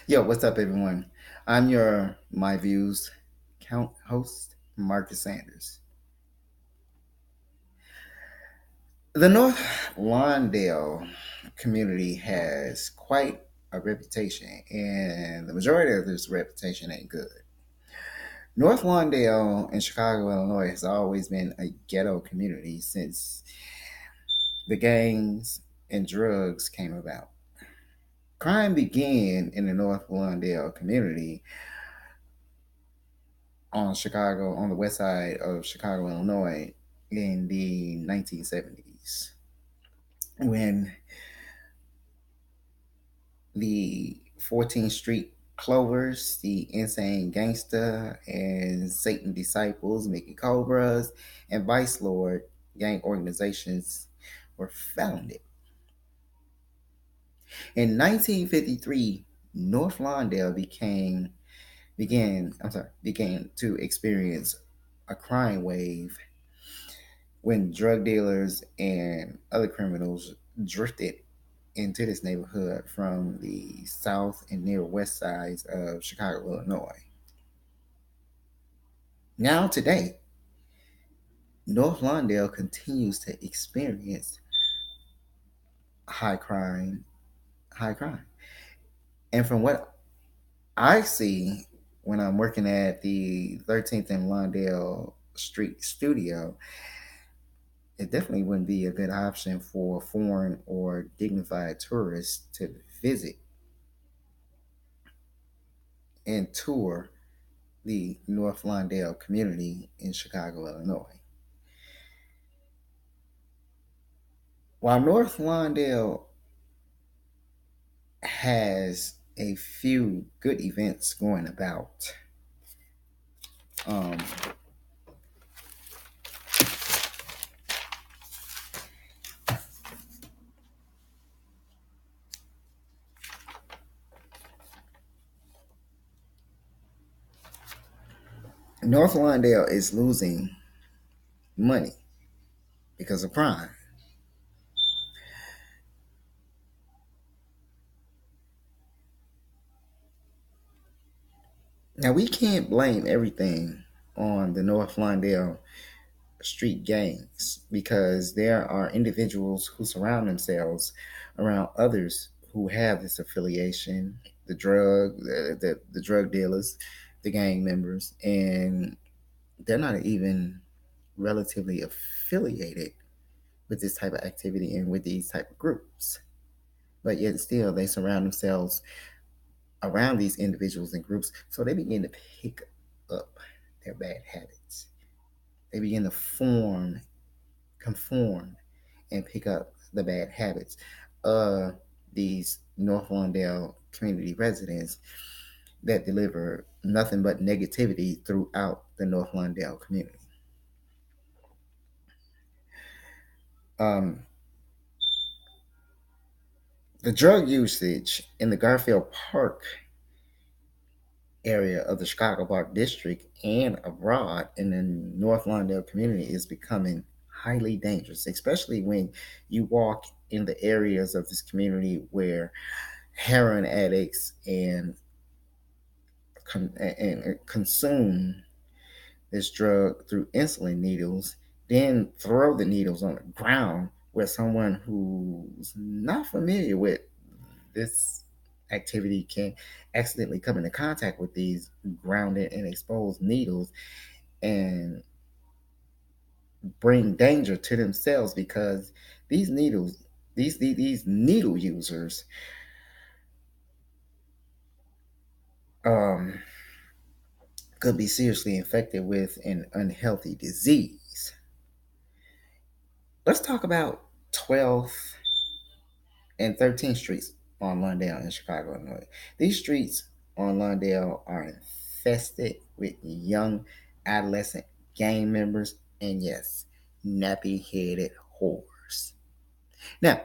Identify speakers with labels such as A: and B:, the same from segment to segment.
A: Yo, what's up, everyone? I'm your My Views count host, Marcus Sanders. The North Lawndale community has quite a reputation, and the majority of this reputation ain't good. North Lawndale in Chicago, Illinois, has always been a ghetto community since the gangs and drugs came about. Crime began in the North Lawndale community on the west side of Chicago, Illinois, in the 1970s, when the 14th Street Clovers, the Insane Gangsta, and Satan Disciples, Mickey Cobras, and Vice Lord gang organizations were founded. In 1953, North Lawndale began to experience a crime wave when drug dealers and other criminals drifted into this neighborhood from the south and near west sides of Chicago, Illinois. Now, today, North Lawndale continues to experience high crime, high crime. And from what I see when I'm working at the 13th and Lawndale Street studio, it definitely wouldn't be a good option for foreign or dignified tourists to visit and tour the North Lawndale community in Chicago, Illinois. While North Lawndale has a few good events going about, um, North Lawndale is losing money because of crime. Now, we can't blame everything on the North Lawndale street gangs because there are individuals who surround themselves around others who have this affiliation, the drug dealers, the gang members, and they're not even relatively affiliated with this type of activity and with these type of groups, but yet still they surround themselves around these individuals and groups, so they begin to pick up their bad habits. They begin to conform, and pick up the bad habits of these North Lawndale community residents that deliver nothing but negativity throughout the North Lawndale community. Um, the drug usage in the Garfield Park area of the Chicago Park district and abroad in the North Lawndale community is becoming highly dangerous, especially when you walk in the areas of this community where heroin addicts and consume this drug through insulin needles, then throw the needles on the ground where someone who's not familiar with this activity can accidentally come into contact with these grounded and exposed needles and bring danger to themselves because these needles, these needle users, um, could be seriously infected with an unhealthy disease. Let's talk about 12th and 13th Streets on Lawndale in Chicago, Illinois. These streets on Lawndale are infested with young adolescent gang members and, yes, nappy headed whores. Now,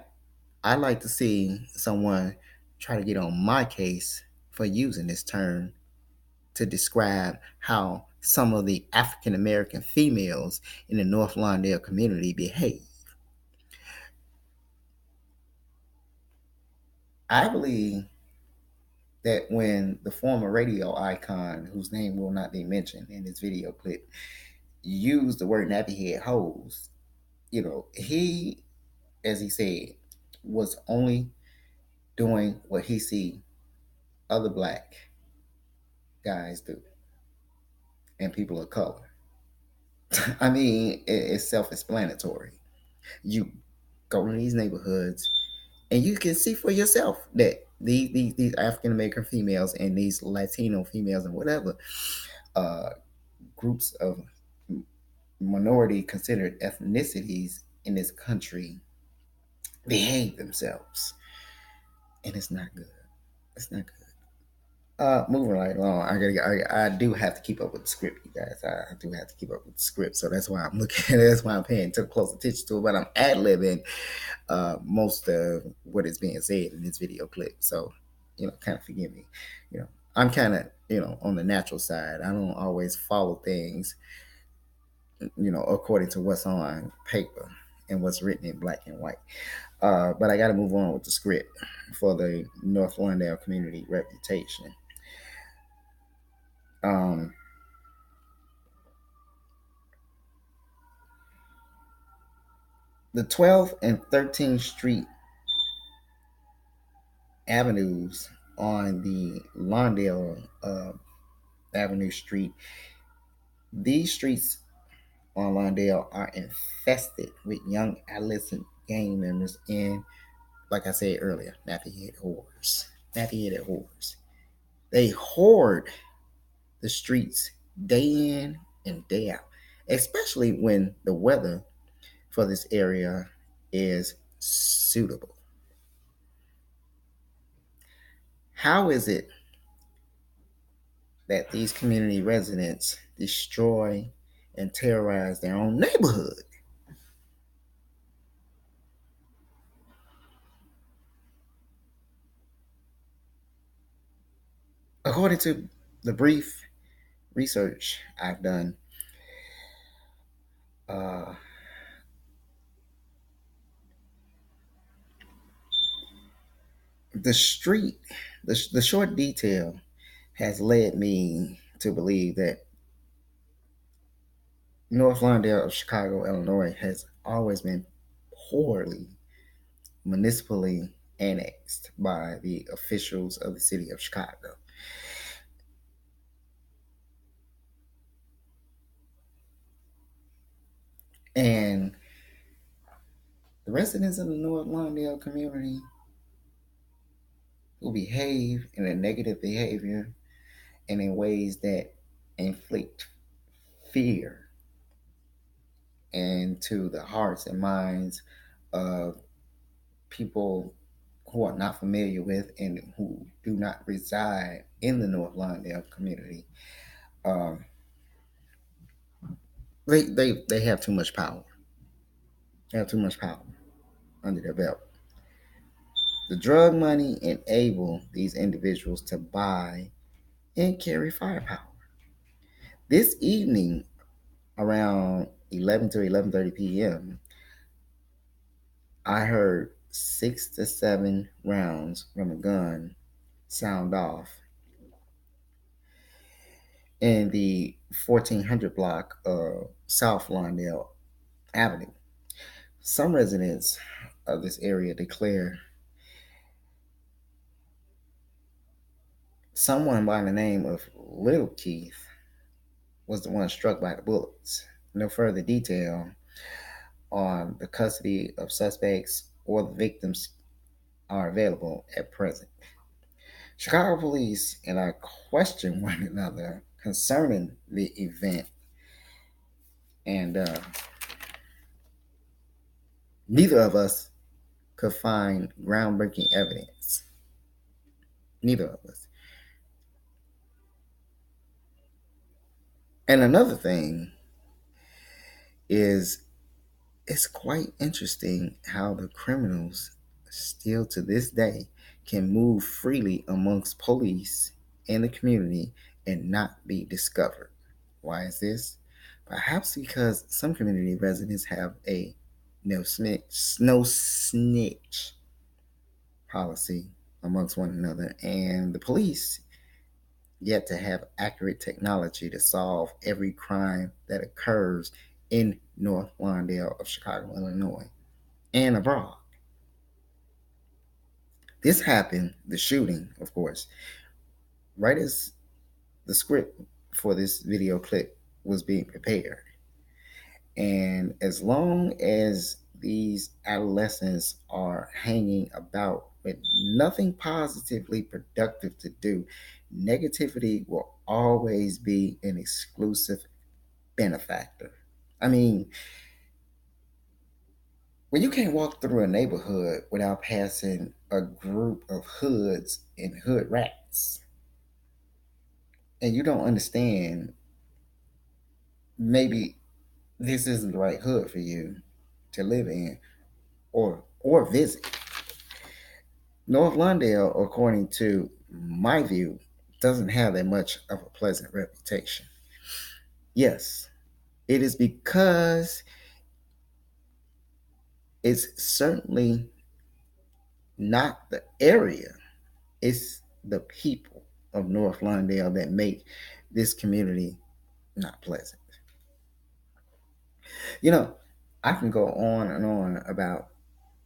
A: I'd like to see someone try to get on my case for using this term to describe how some of the African American females in the North Lawndale community behave. I believe that when the former radio icon, whose name will not be mentioned in this video clip, used the word nappy head hoes, he, as he said, was only doing what he see other black guys do and people of color. I mean, it's self-explanatory. You go to these neighborhoods and you can see for yourself that these African American females and these Latino females and whatever uh, groups of minority considered ethnicities in this country behave themselves, and it's not good. It's not good. Moving right along, I do have to keep up with the script, you guys. I do have to keep up with the script, so that's why I'm looking at it. That's why I'm paying close attention to it. But I'm ad libbing most of what is being said in this video clip. So, kind of forgive me. I'm kind of, on the natural side. I don't always follow things, according to what's on paper and what's written in black and white. But I got to move on with the script for the North Lawndale community reputation. The 12th and 13th Street avenues on the Lawndale Avenue Street, these streets on Lawndale are infested with young adolescent gang members and, like I said earlier, nappy-headed whores. Nappy-headed whores. They hoard the streets day in and day out, especially when the weather for this area is suitable. How is it that these community residents destroy and terrorize their own neighborhood? According to the brief research I've done, uh, the street, the short detail has led me to believe that North Lawndale of Chicago, Illinois has always been poorly municipally annexed by the officials of the city of Chicago. And the residents of the North Lawndale community who behave in a negative behavior and in ways that inflict fear into the hearts and minds of people who are not familiar with and who do not reside in the North Lawndale community. Um, they have too much power. They have too much power under their belt. The drug money enable these individuals to buy and carry firepower. This evening, around 11 to 11:30 p.m., I heard 6 to 7 rounds from a gun sound off in the 1400 block of South Lawndale Avenue. Some residents of this area declare someone by the name of Little Keith was the one struck by the bullets. No further detail on the custody of suspects or the victims are available at present. Chicago police and I question one another concerning the event, and neither of us could find groundbreaking evidence. Neither of us. And another thing is, it's quite interesting how the criminals still to this day can move freely amongst police and the community and not be discovered. Why is this? Perhaps because some community residents have a no snitch policy amongst one another, and the police yet to have accurate technology to solve every crime that occurs in North Lawndale of Chicago, Illinois, and abroad. This happened, the shooting, of course, right as the script for this video clip was being prepared. And as long as these adolescents are hanging about with nothing positively productive to do, negativity will always be an exclusive benefactor. I mean, when you can't walk through a neighborhood without passing a group of hoods and hood rats, and you don't understand, maybe this isn't the right hood for you to live in or visit. North Lawndale, according to my view, doesn't have that much of a pleasant reputation. Yes, it is because it's certainly not the area, it's the people of North Lawndale that make this community not pleasant. You know, I can go on and on about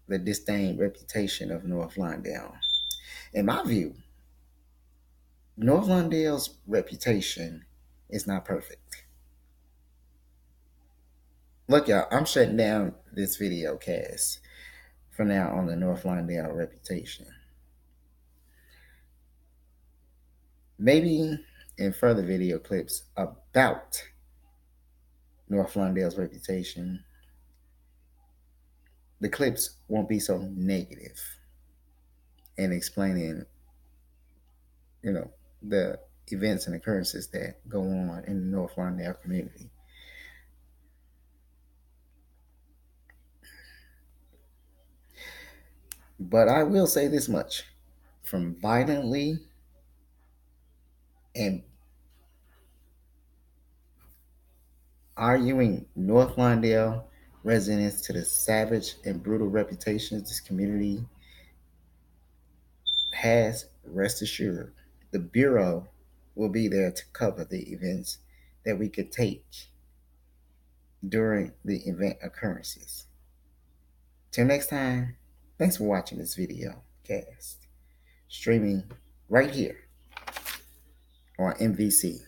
A: the disdained reputation of North Lawndale. In my view, North Lawndale's reputation is not perfect. Look, y'all, I'm shutting down this video cast for now on the North Lawndale reputation. Maybe in further video clips about North Lawndale's reputation, the clips won't be so negative in explaining, the events and occurrences that go on in the North Lawndale community. But I will say this much: from violently and arguing North Lawndale residents to the savage and brutal reputations this community has, rest assured, the Bureau will be there to cover the events that we could take during the event occurrences. Till next time, thanks for watching this video cast, streaming right here on MVC.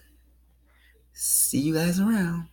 A: See you guys around.